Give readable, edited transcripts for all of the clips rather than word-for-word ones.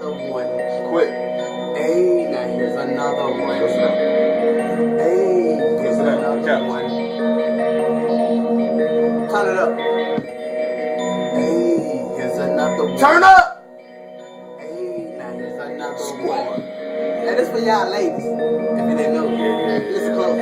another one. Quick. Hey, now here's another one. What's up? Hey, here's What's up? another Count. one. Turn it up. Hey, here's another one. Turn up! Hey, now here's another one. Now this for y'all ladies, if you didn't know. Yeah. Listen close.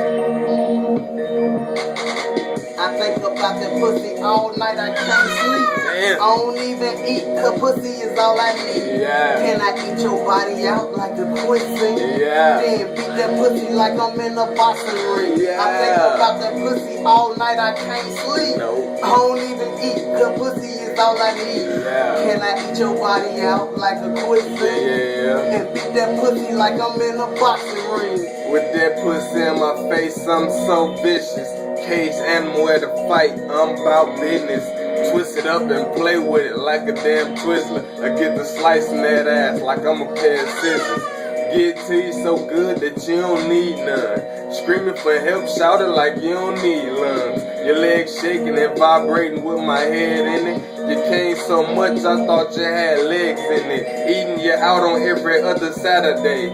I think about that pussy all night, I can't sleep. Damn. I don't even eat, her pussy is all I need. Yeah. Can I eat your body out like a quicksand? Yeah. Then beat that pussy like I'm in a boxing ring. Yeah. I think about that pussy all night, I can't sleep. No. I don't even eat, her pussy is all I need. Yeah. Can I eat your body out like a quicksand? Yeah. And beat that pussy like I'm in a boxing ring. With that pussy in my face, I'm so vicious. Cage animal at a fight, I'm about business. Twist it up and play with it like a damn Twizzler. I get to slicing that ass like I'm a pair of scissors. Get to you so good that you don't need none. Screaming for help, shouting like you don't need lungs. Your legs shaking and vibrating with my head in it. You came so much I thought you had legs in it. Eating you out on every other Saturday.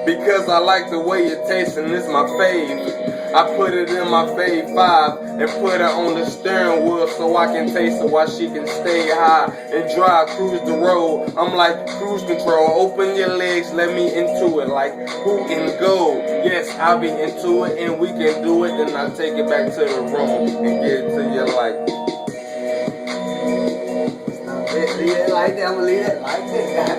Because I like the way it tastes and it's my fave. I put it in my fave 5 and put her on the steering wheel so I can taste her while she can stay high and drive, cruise the road. I'm like cruise control. Open your legs, let me into it like who can go. Yes, I'll be into it and we can do it. Then I'll take it back to the room and get it to you like. Leave it like that, I'm gonna leave it like that.